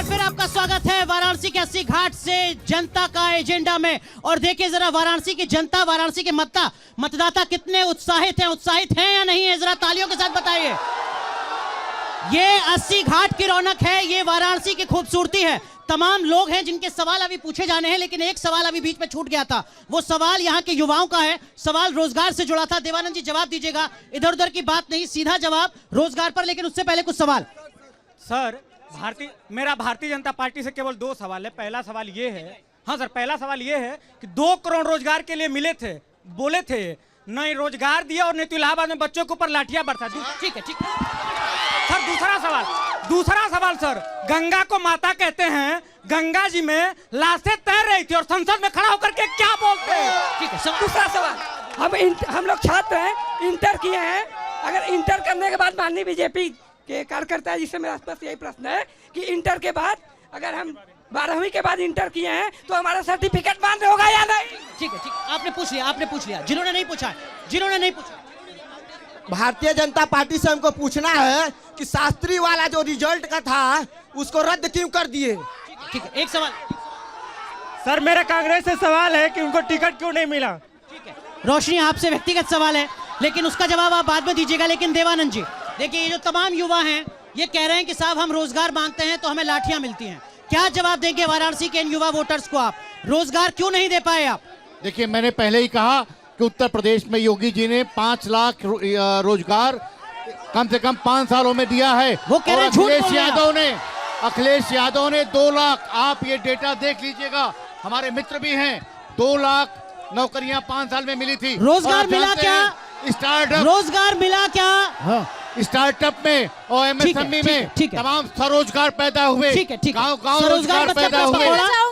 फिर आपका स्वागत है वाराणसी के 80 घाट से जनता का एजेंडा में। और देखिए जरा वाराणसी की जनता, वाराणसी के मतदाता कितने उत्साहित हैं या नहीं है, जरा तालियों के साथ बताइए। ये 80 घाट की रौनक है, ये वाराणसी की खूबसूरती है। तमाम लोग हैं जिनके सवाल अभी पूछे जाने हैं, लेकिन एक सवाल अभी बीच में छूट गया था। वो सवाल यहाँ के युवाओं का है, सवाल रोजगार से जुड़ा था। देवानंद जी जवाब दीजिएगा, इधर उधर की बात नहीं, सीधा जवाब रोजगार पर। लेकिन उससे पहले कुछ सवाल। सर मेरा भारतीय जनता पार्टी से केवल 2 सवाल है। पहला सवाल ये है, हाँ सर, पहला सवाल ये है कि 2 करोड़ रोजगार के लिए मिले थे, बोले थे, नहीं रोजगार दिया और नहीं तो इलाहाबाद में बच्चों के ऊपर लाठियां बरसा। ठीक है सर दूसरा सवाल सर, गंगा को माता कहते हैं, गंगा जी में लाशें तैर रही थी और संसद में खड़ा होकर के क्या बोलते हैं? ठीक है सर, दूसरा सवाल, हम लोग छात्र हैं, इंटर किए हैं। अगर इंटर करने के बाद माननीय बीजेपी के कार्यकर्ता है, जिससे मेरा स्पष्ट यही प्रश्न है कि इंटर के बाद अगर हम 12वीं के बाद इंटर किए हैं तो हमारा सर्टिफिकेट मान्य होगा या नहीं? ठीक है, आपने पूछ लिया। जिन्होंने नहीं पूछा भारतीय जनता पार्टी से हमको पूछना है कि शास्त्री वाला जो रिजल्ट का था उसको रद्द क्यों कर दिए? ठीक है, एक सवाल। सर मेरा कांग्रेस से सवाल है कि उनको टिकट क्यों नहीं मिला? ठीक है, रोशनी आपसे व्यक्तिगत सवाल है, लेकिन उसका जवाब आप बाद में दीजिएगा। लेकिन देवानंद जी देखिए, ये जो तमाम युवा हैं ये कह रहे हैं कि साहब हम रोजगार मांगते हैं तो हमें लाठियां मिलती हैं। क्या जवाब देंगे वाराणसी के इन युवा वोटर्स को? आप रोजगार क्यों नहीं दे पाए आप? देखिए, मैंने पहले ही कहा कि उत्तर प्रदेश में योगी जी ने 5 लाख रोजगार कम से कम 5 सालों में दिया है। वो कह रहे हैं झूठ बोल रहे हैं। अखिलेश यादव ने 2 लाख, आप ये डेटा देख लीजिएगा, हमारे मित्र भी हैं, 2 लाख नौकरियां 5 साल में मिली थी। रोजगार मिला क्या? स्टार्टअप रोजगार मिला क्या? हाँ, स्टार्टअप में और एमएसएमई में तमाम स्वरोजगार पैदा हुए। गांव रोजगार पैदा हुए।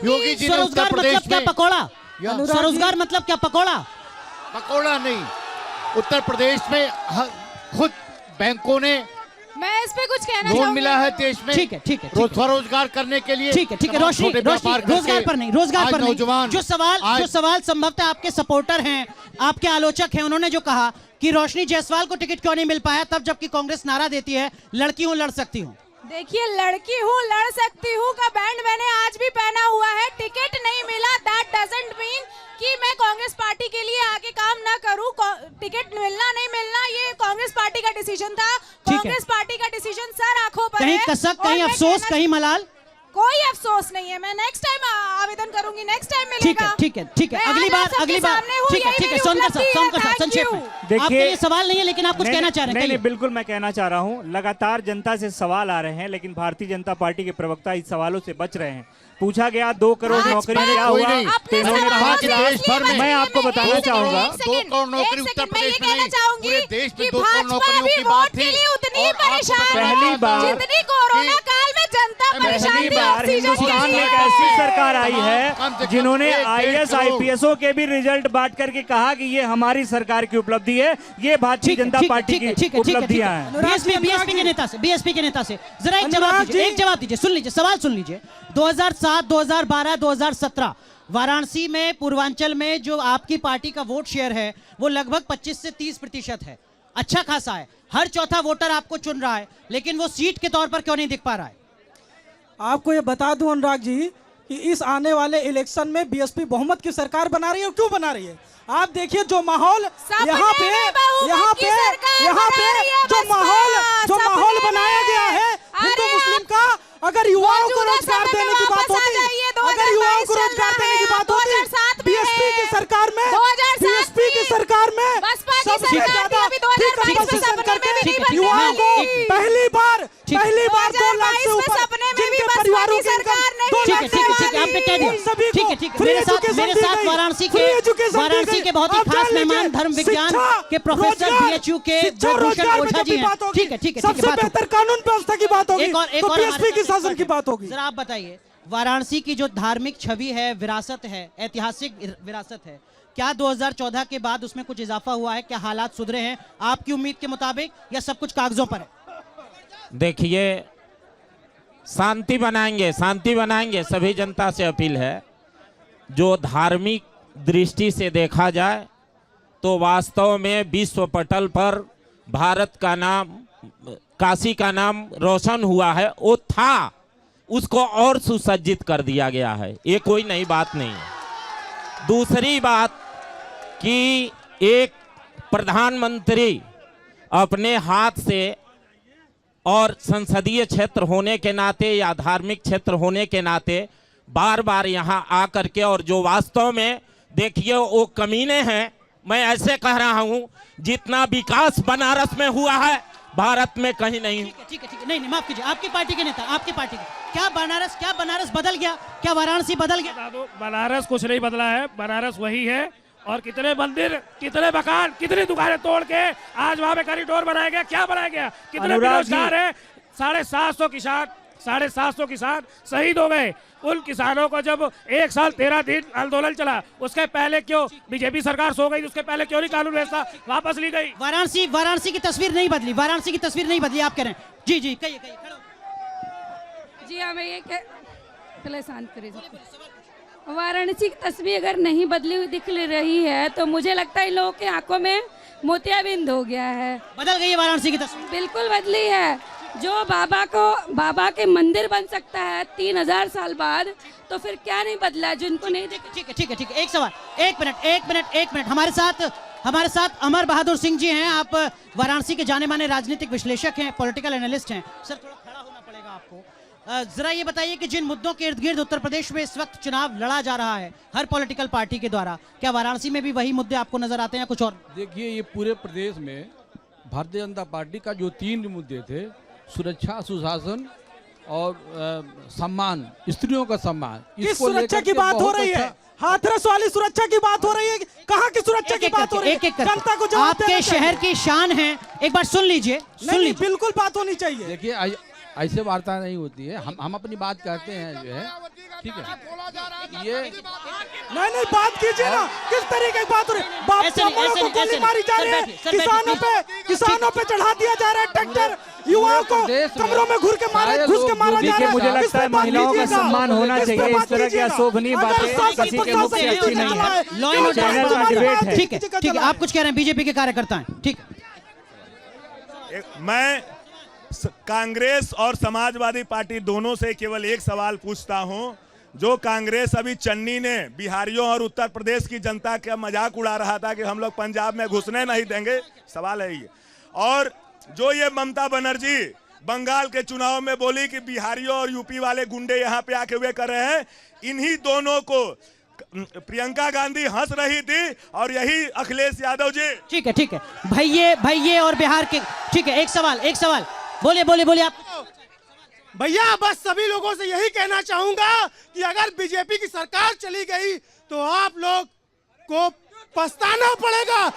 योगी जी ने उत्तर प्रदेश में पकौड़ा, स्वरोजगार मतलब क्या? पकौड़ा नहीं, उत्तर प्रदेश में खुद बैंकों ने मैं इस पे कुछ कहना लोन चाहूंगी। मिला है देश में। ठीक है, स्वरोजगार करने के लिए। ठीक है रोशनी, रोजगार पर नहीं, जो सवाल संभवतः आपके सपोर्टर हैं, आपके आलोचक हैं, उन्होंने जो कहा कि रोशनी जायसवाल को टिकट क्यों नहीं मिल पाया तब, जबकि कांग्रेस नारा देती है लड़की हूं लड़ सकती हूं। देखिए, लड़की हूँ लड़ सकती हूँ का बैंड मैंने आज भी पहना हुआ है। टिकट नहीं मिला, दैट डजंट मीन कि मैं कांग्रेस पार्टी के लिए आगे काम ना करूं। टिकट मिलना नहीं मिलना ये कांग्रेस पार्टी का डिसीजन था। कांग्रेस पार्टी का डिसीजन सर आंखों पर कहीं है। कसक, कहीं अफसोस, कहीं मलाल? कोई अफसोस नहीं है। मैं नेक्स्ट टाइम आवेदन करूंगी, नेक्स्ट टाइम मिलेगा। ठीक है अगली बार ठीक है सोनकर साहब संक्षेप में। देखिए, ये सवाल नहीं है लेकिन आप कुछ कहना चाह रहे हैं? नहीं, बिल्कुल मैं कहना चाह रहा हूं, लगातार जनता से सवाल आ रहे हैं, लेकिन भारतीय जनता पार्टी के प्रवक्ता इस सवालों से बच रहे हैं। पूछा गया 2 करोड़ नौकरी क्या हुआ, इन्होंने कहा कि देश भर में। मैं आपको बताना चाहूंगा 2 करोड़ नौकरी उत्तर प्रदेश में नहीं, पूरे देश में 2 करोड़ भाजपा नौकरियों भी की बात वोट के थी। लिए उतनी परेशान पहली है बार जितनी कोरोना काल में जनता परेशान पहली थी। बार हिंदुस्तान में एक ऐसी सरकार आई है जिन्होंने IAS IPSओं के भी रिजल्ट बांट करके कहा कि ये हमारी सरकार की उपलब्धि है, ये भारतीय जनता पार्टी की उपलब्धियां हैं। बीएसपी के नेता से जरा एक जवाब दीजिए, सुन लीजिए, सवाल सुन लीजिए। 2007, 2012, 2017 वाराणसी में, पूर्वांचल में जो आपकी पार्टी का वोट शेयर है वो लगभग 25 से 30% है, अच्छा खासा है। हर चौथा वोटर आपको चुन रहा है, लेकिन वो सीट के तौर पर क्यों नहीं दिख पा रहा है? आपको ये बता दूं अनुराग जी कि इस आने वाले इलेक्शन में बीएसपी बहुमत की सरकार बना रही है। और क्यों बना रही है? आप देखिए जो माहौल यहाँ पे जो माहौल बनाया गया है हिंदू मुस्लिम का, अगर युवाओं को रोजगार देने की बात होती, बीएसपी की सरकार में सबसे ज्यादा युवाओं को पहली बार 2 लाख से ऊपर जिनके परिवारों के आपने कह दिया। ठीक है मेरे साथ वाराणसी के बहुत ही खास मेहमान, धर्म विज्ञान के प्रोफेसर BHU के भूषण ओझा जी हैं। ठीक है सबसे बेहतर कानून व्यवस्था की बात होगी, तो बीएसपी की शासन की बात होगी। जरा आप बताइए, वाराणसी की जो धार्मिक छवि है, विरासत है, ऐतिहासिक विरासत है, क्या 2014 के बाद उसमें कुछ इजाफा हुआ है? क्या हालात सुधरे हैं आपकी उम्मीद के मुताबिक, या सब कुछ कागजों पर है? देखिए, शांति बनाएंगे, सभी जनता से अपील है। जो धार्मिक दृष्टि से देखा जाए तो वास्तव में विश्व पटल पर भारत का नाम, काशी का नाम रोशन हुआ है। वो था उसको और सुसज्जित कर दिया गया है। ये कोई नई बात नहीं है। दूसरी बात कि एक प्रधानमंत्री अपने हाथ से और संसदीय क्षेत्र होने के नाते या धार्मिक क्षेत्र होने के नाते बार बार यहाँ आकर के, और जो वास्तव में देखिए वो कमीने हैं, मैं ऐसे कह रहा हूँ जितना विकास बनारस में हुआ है भारत में कहीं नहीं। ठीक है नहीं माफ कीजिए, आपकी पार्टी के नेता, आपकी पार्टी के क्या बनारस बदल गया? क्या वाराणसी बदल गया? बनारस कुछ नहीं बदला है, बनारस वही है। और कितने मंदिर, कितने मकान, कितनी दुकानें तोड़ के आज वहां पे कॉरिडोर बनाया गया, क्या बनाया गया? कितने बेरोजगार है? 750 किसान शहीद हो गए। उन किसानों को जब 1 साल 13 दिन आंदोलन चला, उसके पहले क्यों बीजेपी सरकार सो गई? उसके पहले क्यों नहीं कानून व्यवस्था वापस ली गई? वाराणसी की तस्वीर नहीं बदली, वाराणसी की तस्वीर नहीं बदली, आप कह रहे हैं। जी कहिए। जी हाँ, मैं ये पहले शांत करिए। वाराणसी की तस्वीर अगर नहीं बदली हुई दिख रही है तो मुझे लगता है इन लोगों की आंखों में मोतियाबिंद हो गया है। बदल गई है वाराणसी की तस्वीर? बिल्कुल बदली है। जो बाबा के मंदिर बन सकता है 3000 साल बाद, तो फिर क्या नहीं बदला जिनको नहीं देखा? ठीक है। एक सवाल, एक मिनट। हमारे साथ अमर बहादुर सिंह जी हैं। आप वाराणसी के जाने माने राजनीतिक विश्लेषक हैं, पॉलिटिकल एनालिस्ट हैं। सर थोड़ा खड़ा होना पड़ेगा आपको। जरा ये बताइए कि जिन मुद्दों के इर्द गिर्द उत्तर प्रदेश में इस वक्त चुनाव लड़ा जा रहा है हर पॉलिटिकल पार्टी के द्वारा, क्या वाराणसी में भी वही मुद्दे आपको नजर आते हैं कुछ और? देखिए, ये पूरे प्रदेश में भारतीय जनता पार्टी का जो 3 मुद्दे थे, सुरक्षा, सुशासन और सम्मान, स्त्रियों का सम्मान, इस सुरक्षा की बात हो रही है। हाथरस वाली सुरक्षा की बात हो रही है। कहाँ की सुरक्षा की बात हो रही है? जनता को जवाब आपके शहर की शान है, एक बार सुन लीजिए। बिल्कुल बात होनी चाहिए। देखिए, ऐसे वार्ता नहीं होती है। हम अपनी बात कहते हैं जो है, ठीक है। ये नहीं बात कीजिए ना, किस तरीके की बात हो रही है? बाप को गोली मारी जा रही है, किसानों पे चढ़ा दिया जा रहा है ट्रैक्टर, युवाओं को कमरों में घुस के मारा जा रहा है। मुझे लगता है महिलाओं का सम्मान होना चाहिए। इस तरह की अशोभनीय बातें किसी के मुख से अच्छी नहीं है। लॉ एंड ऑर्डर डिबेट है। ठीक है, आप कुछ कह रहे हैं, बीजेपी के कार्यकर्ता हैं। ठीक, मैं कांग्रेस और समाजवादी पार्टी दोनों से केवल एक सवाल पूछता हूं। जो कांग्रेस अभी चन्नी ने बिहारियों और उत्तर प्रदेश की जनता का मजाक उड़ा रहा था कि हम लोग पंजाब में घुसने नहीं देंगे, सवाल है ये। और जो ये ममता बनर्जी बंगाल के चुनाव में बोली कि बिहारियों और यूपी वाले गुंडे यहाँ पे आके हुए कर रहे हैं, इन्हीं दोनों को प्रियंका गांधी हंस रही थी और यही अखिलेश यादव जी। ठीक है भैये और बिहार के। ठीक है, एक सवाल बोलिए आप। भैया, बस सभी लोगों से यही कहना चाहूंगा कि अगर बीजेपी की सरकार चली गई तो आप लोग को पछताना पड़ेगा।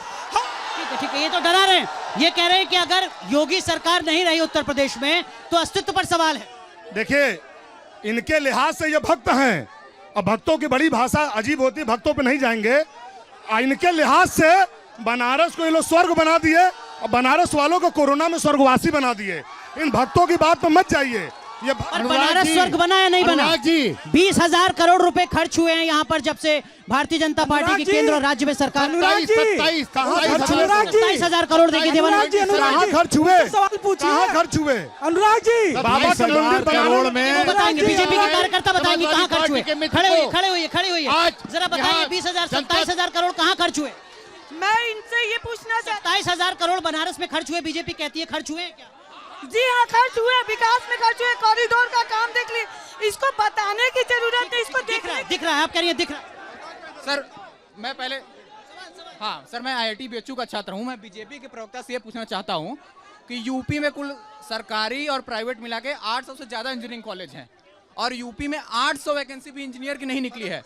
ठीक है, ये तो डरा रहे हैं। ये कह रहे हैं कि अगर योगी सरकार नहीं रही उत्तर प्रदेश में तो अस्तित्व पर सवाल है। देखिए, इनके लिहाज से ये भक्त हैं और भक्तों की बड़ी भाषा अजीब होती है, भक्तों पे नहीं जाएंगे। इनके लिहाज से बनारस को ये लोग स्वर्ग बना दिए और बनारस वालों को कोरोना में स्वर्गवासी बना दिए। इन भक्तों की बात पे मत जाइए। ये बनारस स्वर्ग बना या नहीं बना? 20,000 करोड़ रुपए खर्च हुए हैं यहाँ पर जब से भारतीय जनता पार्टी की केंद्र और राज्य में सरकार। 27,000 करोड़ देखिए देवानंद जी, कहाँ खर्च हुए? अनुराग जी, बाबा के मंदिर करोड़ में बताएंगे, बीजेपी के कार्यकर्ता बताएंगे कहाँ खर्च हुए। खड़े हुए जरा बताइए, 20,000 27,000 करोड़ कहाँ खर्च हुए? मैं इनसे ये पूछना चाहती 27,000 करोड़ बनारस में खर्च हुए, बीजेपी कहती है खर्च हुए क्या? जी हाँ, खर्च हुए, विकास में खर्च हुए। कॉरिडोर का काम देख ली, इसको बताने की जरूरत है, इसको दिख रहा है। आप कह रही हैं दिख रहा है। सर मैं पहले सर मैं IIT BHU का छात्र हूँ। मैं बीजेपी के प्रवक्ता से ये पूछना चाहता हूँ कि यूपी में कुल सरकारी और प्राइवेट मिला के 800 से ज़्यादा इंजीनियरिंग कॉलेज हैं और यूपी में 800 वैकेंसी भी इंजीनियर की नहीं निकली है।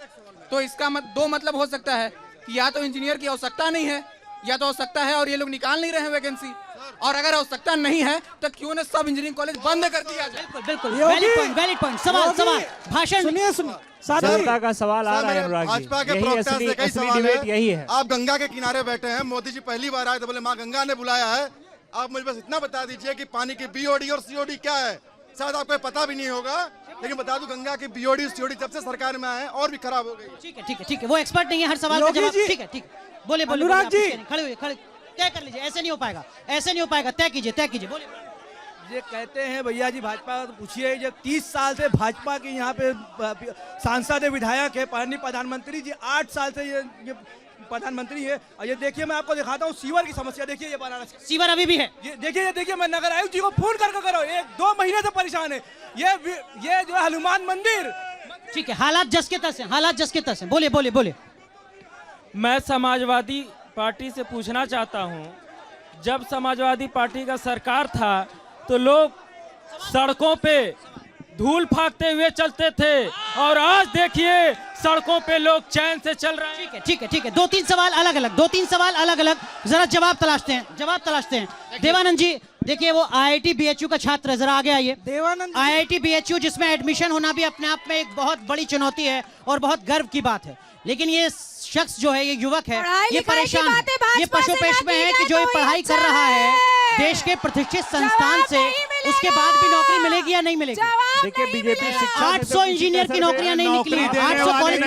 तो इसका दो मतलब हो सकता है कि या तो इंजीनियर की आवश्यकता नहीं है या तो आवश्यकता है और ये लोग निकाल नहीं रहे हैं वैकेंसी, और अगर आवश्यकता नहीं है तो क्यों न सब इंजीनियरिंग कॉलेज बंद कर दिया जाए। बिल्कुल वैलिड पॉइंट। सवाल भाषण सुनिए जनता का सवाल आ रहा है अनुराग जी, भाजपा के प्रवक्ता से कई सवाल यही है। आप गंगा के किनारे बैठे हैं, मोदी जी पहली बार आए तो बोले माँ गंगा ने बुलाया है। आप मुझे बस इतना बता दीजिए कि पानी की BOD और COD क्या है। शायद आपको पता भी नहीं होगा, लेकिन बता दूं गंगा की BOD और COD जब से सरकार में आए और भी खराब हो गई। ठीक है, वो एक्सपर्ट नहीं है, हर सवाल का जवाब। ठीक है, बोले अनुराग जी, खड़े तय कर लीजिए। ऐसे नहीं हो पाएगा, तय कीजिए बोलिए। ये कहते हैं भैया जी भाजपा तो पूछिए, जब 30 साल से भाजपा की यहाँ पे सांसद है, विधायक है, प्रधानमंत्री जी 8 साल से ये प्रधानमंत्री है। और ये देखिए मैं आपको दिखाता हूँ सीवर की समस्या, देखिए ये बनारस सीवर अभी भी है। ये देखिए मैं नगर आयुक्त जी को फोन करके करो, 1-2 महीने से परेशान है। ये जो है हनुमान मंदिर। ठीक है, हालात जस के तस हैं, हालात जस के तस हैं। बोलिए बोलिए बोलिए। मैं समाजवादी पार्टी से पूछना चाहता हूं, जब समाजवादी पार्टी का सरकार था तो लोग सड़कों पे धूल फाकते हुए चलते थे, और आज देखिए सड़कों पे लोग चैन से चल रहे हैं। ठीक है, 2-3 सवाल अलग अलग, जरा जवाब तलाशते हैं। देवानंद जी देखिए, वो IIT BHU का छात्र है, जरा आगे आइए। देवानंद IIT BHU जिसमें एडमिशन होना भी अपने आप में एक बहुत बड़ी चुनौती है और बहुत गर्व की बात है, लेकिन ये शख्स जो है, ये युवक है, ये परेशान है, ये पशुपेश में है कि जो ये पढ़ाई कर रहा है देश के प्रतिष्ठित संस्थान से, उसके बाद भी नौकरी मिलेगी या नहीं मिलेगी? देखिए बीजेपी 800 इंजीनियर की नौकरियां नहीं निकली, 800 कॉलेज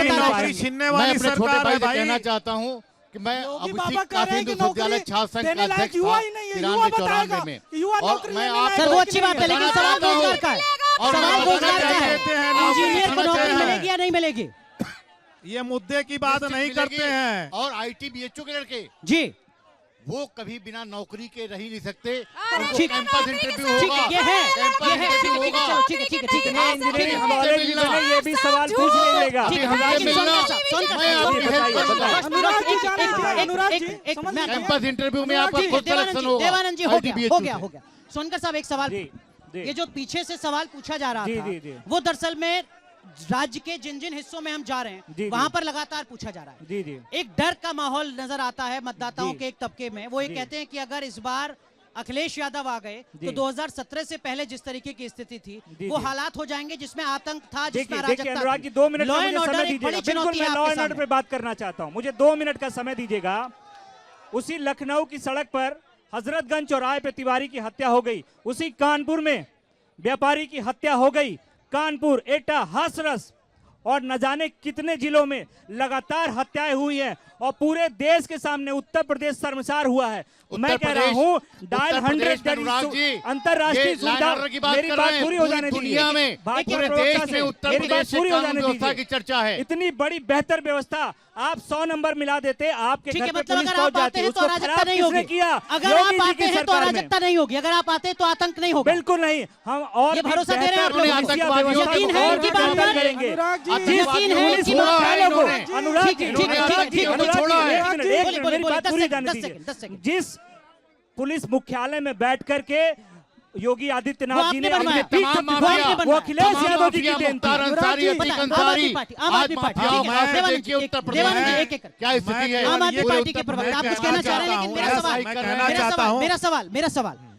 मैं अपने छोटे भाई से कहना चाहता हूँ कि मैं काफी हिंदू विद्यालय छात्र संघ का अध्यक्ष था 93-94 में, और मैं आप सर वो अच्छी बात है, लेकिन सवाल रोजगार का है, सवाल रोजगार का है, इंजीनियर को नौकरी मिलेगी या नहीं मिलेगी? ये मुद्दे की बात नहीं करते हैं। और IIT BHU के लड़के जी, वो कभी बिना नौकरी के रह ही नहीं सकते। ठीक है, कैंपस इंटरव्यू होगा, ये है, ये भी सवाल पूछ लेगा। कैंपस इंटरव्यू में आपका खुद सिलेक्शन होगा। देवानंद जी, हो गया। सोनकर साहब एक सवाल, ये जो पीछे से सवाल पूछा जा रहा था, वो दरअसल में राज्य के जिन जिन हिस्सों में हम जा रहे हैं वहां पर लगातार पूछा जा रहा है। एक डर का माहौल नजर आता है मतदाताओं के एक तबके में। वो ये कहते हैं कि अगर इस बार अखिलेश यादव आ गए तो 2017 से पहले जिस तरीके की स्थिति थी वो हालात हो जाएंगे जिसमें आतंक था, जिसमें अराजकता थी। 2 मिनट लॉ एंड ऑर्डर एक बड़ी चुनौती है। लॉ एंड ऑर्डर पे बात करना चाहता हूँ, मुझे 2 मिनट का समय दीजिएगा। उसी लखनऊ की सड़क पर हजरतगंज चौराहे पे तिवारी की हत्या हो गई, उसी कानपुर में व्यापारी की हत्या हो गई, कानपुर, एटा, हाथरस और न जाने कितने जिलों में लगातार हत्याएं हुई हैं, और पूरे देश के सामने उत्तर प्रदेश शर्मसार हुआ है। मैं कह रहा हूँ डायल 100 अंतरराष्ट्रीय सुविधा, मेरी बात पूरी हो जाने दुनिया में पूरे देश में उत्तर प्रदेश से कानून व्यवस्था की चर्चा है। इतनी बड़ी बेहतर व्यवस्था आप 100 नंबर मिला देते, आपके घर पे पुलिस अगर पहुंच आप आते जाती, हैं तो उसको अराजकता खराब नहीं किसने होगी। किया? अगर आप आते हैं तो अराजकता नहीं होगी, अगर आप आते हैं तो आतंक नहीं होगा। बिल्कुल नहीं, हम और ये भरोसा दे रहे हैं आप लोग, यकीन है इनकी बात पर करेंगे, यकीन है इनकी बात पर। अनुराग जी, मेरी बात पूरी जाने दीजिए। जिस पुलिस मुख्यालय में बैठ करके योगी आदित्यनाथ जी ने वो अखिलेश यादव जी की देन क्या स्थिति है? आम आदमी पार्टी के प्रवक्ता आप कुछ कहना चाह रहे हैं, लेकिन मेरा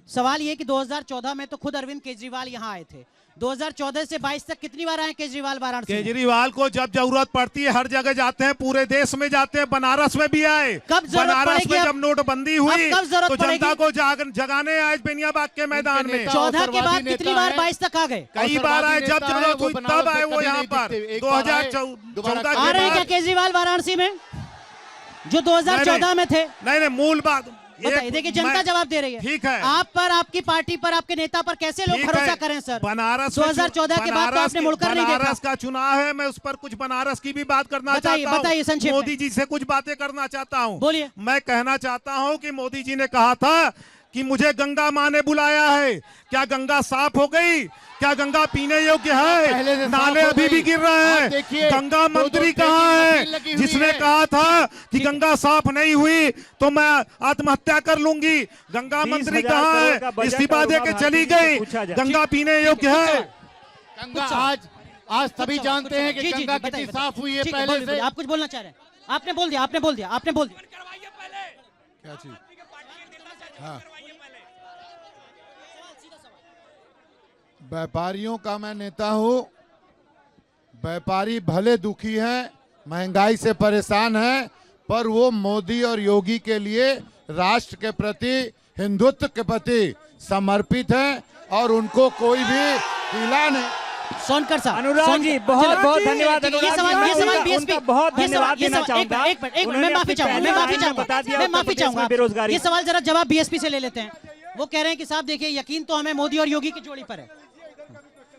सवाल ये कि 2014 में तो खुद अरविंद केजरीवाल यहाँ आए थे, 2014 से 22 तक कितनी बार आए केजरीवाल वाराणसी? केजरीवाल को जब जरूरत पड़ती है हर जगह जाते हैं, पूरे देश में जाते हैं, बनारस में भी आए। कब बनारस में जब नोटबंदी हुई तो जनता को जगाने आए बेनियाबाग के मैदान में। 14 के बाद कितनी बार 22 तक आ गए? कई बार आए, जब जरूरत हुई तब आए वो यहाँ पर। 2014 आ रहे हैं क्या केजरीवाल वाराणसी में जो 2014 में थे? नहीं, मूल बात देखिए जनता जवाब दे रही है। ठीक है, आप पर, आपकी पार्टी पर, आपके नेता पर कैसे लोग भरोसा करें सर? बनारस 2014 के बाद तो आपने मुड़कर नहीं देखा। बनारस का चुनाव है, मैं उस पर कुछ बनारस की भी बात करना चाहता हूँ। बताइए संक्षेप में। मोदी जी से कुछ बातें करना चाहता हूँ। बोलिए। मैं कहना चाहता हूँ कि मोदी जी ने कहा था कि मुझे गंगा माँ ने बुलाया है। क्या गंगा साफ हो गई? क्या गंगा पीने योग्य है? नाले अभी भी गिर रहे हैं। गंगा मंत्री कहाँ है जिसने कहा था कि गंगा साफ नहीं हुई तो मैं आत्महत्या कर लूंगी? गंगा मंत्री कहाँ है? इस्तीफा दे के चली गई। गंगा पीने योग्य है? गंगा आज सभी जानते हैं कि गंगा कितनी साफ हुई है पहले से। आप कुछ बोलना चाह रहे हैं? आपने बोल दिया। क्या चीज? हाँ, व्यापारियों का मैं नेता हूँ। व्यापारी भले दुखी हैं, महंगाई से परेशान हैं, पर वो मोदी और योगी के लिए राष्ट्र के प्रति, हिंदुत्व के प्रति समर्पित हैं और उनको कोई भी हिला नहीं। सोनकर साहब, अनुराग जी बहुत बहुत धन्यवाद। ये सवाल बीएसपी बहुत धन्यवाद देना चाहूंगा। एक मिनट मैं माफी चाहूंगा। ये सवाल जरा जवाब बीएसपी से ले लेते हैं। वो कह रहे हैं कि साहब देखिए यकीन तो हमें मोदी और योगी की जोड़ी पर है।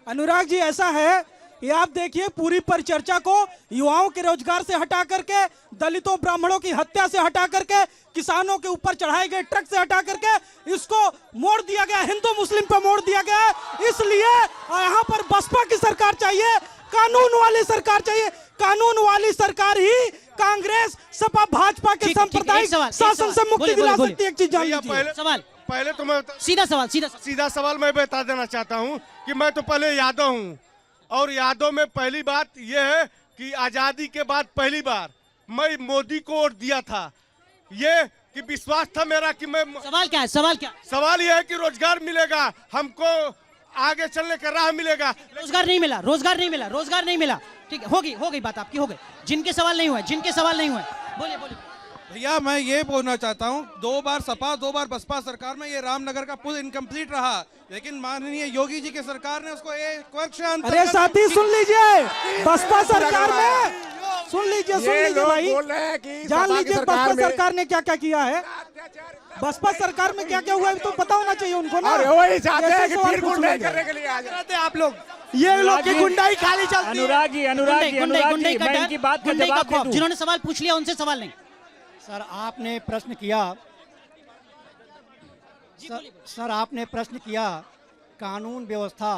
अनुराग जी ऐसा है कि आप देखिए पूरी परिचर्चा को युवाओं के रोजगार से हटा करके, दलितों ब्राह्मणों की हत्या से हटा करके, किसानों के ऊपर चढ़ाए गए ट्रक से हटा करके इसको मोड़ दिया गया, हिंदू मुस्लिम पे मोड़ दिया गया। इसलिए यहाँ पर बसपा की सरकार चाहिए, कानून वाली सरकार चाहिए। कानून वाली सरकार ही कांग्रेस सपा भाजपा के सांप्रदायिक शासन से मुक्ति दिला सकती है। एक चीज जान लीजिए। सवाल पहले तो मैं सीधा सवाल मैं बता देना चाहता हूं कि मैं तो पहले यादव हूं, और यादव में पहली बात यह है कि आजादी के बाद पहली बार मैं मोदी को वोट दिया था। ये कि विश्वास था मेरा कि मैं सवाल क्या है? सवाल यह है कि रोजगार मिलेगा, हमको आगे चलने का राह मिलेगा। रोजगार नहीं मिला। ठीक है, हो गई बात आपकी, हो गई। जिनके सवाल नहीं हुए बोलिए। भैया मैं ये बोलना चाहता हूँ, 2 बार सपा 2 बार बसपा सरकार में ये रामनगर का पुल इनकम्प्लीट रहा, लेकिन माननीय योगी जी की सरकार ने उसको एक वर्ष। अरे साथी सुन लीजिए, बसपा सरकार में सुन लीजिए भाई, जान लीजिए बसपा सरकार ने क्या क्या किया है। बसपा सरकार में क्या क्या हुआ है तो पता होना चाहिए उनको ना। वही चाहते हैं कि फिर गुंडाई करने के लिए आ जाते आप लोग। ये लोग की गुंडाई खाली चलती है। अनुराग जी मैं इनकी बात का जवाब दे दूं। जिन्होंने सवाल पूछ लिया उनसे सवाल नहीं। सर आपने प्रश्न किया कानून व्यवस्था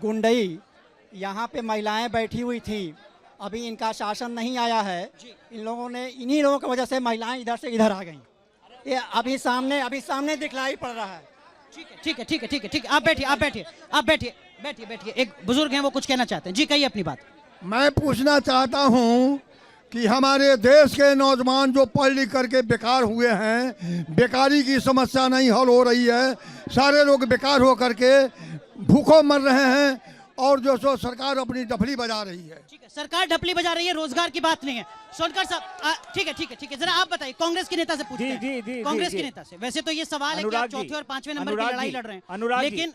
गुंडई, यहाँ पे महिलाएं बैठी हुई थी, अभी इनका शासन नहीं आया है। इन्हीं लोगों की वजह से महिलाएं इधर से इधर आ गई। ये अभी सामने दिखलाई पड़ रहा है। ठीक है। आप बैठिए। एक बुजुर्ग हैं, वो कुछ कहना चाहते हैं। जी कहिए अपनी बात। मैं पूछना चाहता हूं कि हमारे देश के नौजवान जो पढ़ लिख करके बेकार हुए हैं, बेकारी की समस्या नहीं हल हो रही है, सारे लोग बेकार हो करके भूखों मर रहे हैं, और जो सो सरकार अपनी डफली बजा रही है। ठीक है, सरकार डफली बजा रही है, रोजगार की बात नहीं है। सोनकर साहब ठीक है, जरा आप बताइए, कांग्रेस के नेता से पूछते हैं। कांग्रेस के नेता से वैसे तो ये सवाल है कि आप चौथे और 5वें नंबर की लड़ाई लड़ रहे हैं,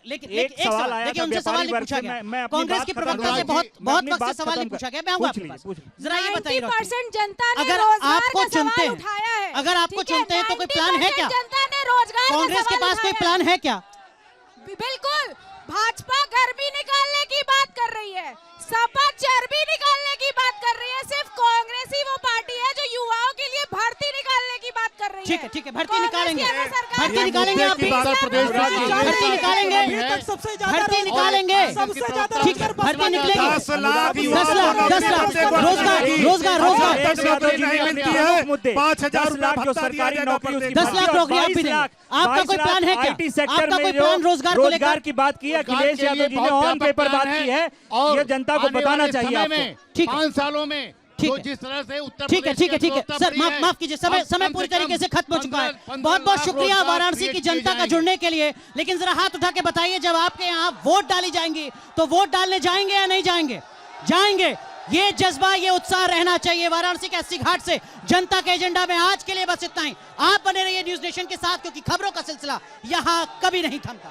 लेकिन एक सवाल देखिए, उनसे सवाल नहीं पूछा गया। कांग्रेस की प्रवक्ता से बहुत वक्त से सवाल नहीं पूछा गया। मैं आऊंगा आपके पास। जरा ये बताइए, 90% जनता ने अगर आपको चुनते हैं तो कोई प्लान है क्या? जनता ने रोजगार, कांग्रेस के पास कोई प्लान है क्या? बिल्कुल। भाजपा गर्मी निकालने की बात कर रही है, सपा चर्बी निकालने की बात कर रही है। सिर्फ कांग्रेस ही वो पार्टी है जो युवाओं के लिए भर्ती निकालने की बात कर रही है। ठीक है, भर्ती निकालेंगे आप भी, भर्ती निकालेंगे। ठीक है, भर्ती निकलेगी। 10 लाख रोजगार 5,000 जो सरकारी नौकरी, 10 लाख नौकरी आप भी देंगे। आपका कोई प्लान है क्या? आपका कोई प्लान रोजगार की बात की? अखिलेश यादव जी ने ऑन पेपर बात की है, ये जनता को बताना चाहिए आपको। 5 सालों में जिस तरह से उत्तर ठीक है सर, माफ कीजिए, समय पूरी तरीके से खत्म हो चुका है। बहुत शुक्रिया वाराणसी की जनता का जुड़ने के लिए। लेकिन जरा हाथ उठा के बताइए, जब आपके यहाँ वोट डाली जाएंगी तो वोट डालने जाएंगे या नहीं जाएंगे? जाएंगे। ये जज्बा, ये उत्साह रहना चाहिए। वाराणसी के 80 घाट से जनता के एजेंडा में आज के लिए बस इतना ही। आप बने रहिए न्यूज नेशन के साथ, क्योंकि खबरों का सिलसिला यहाँ कभी नहीं थमता।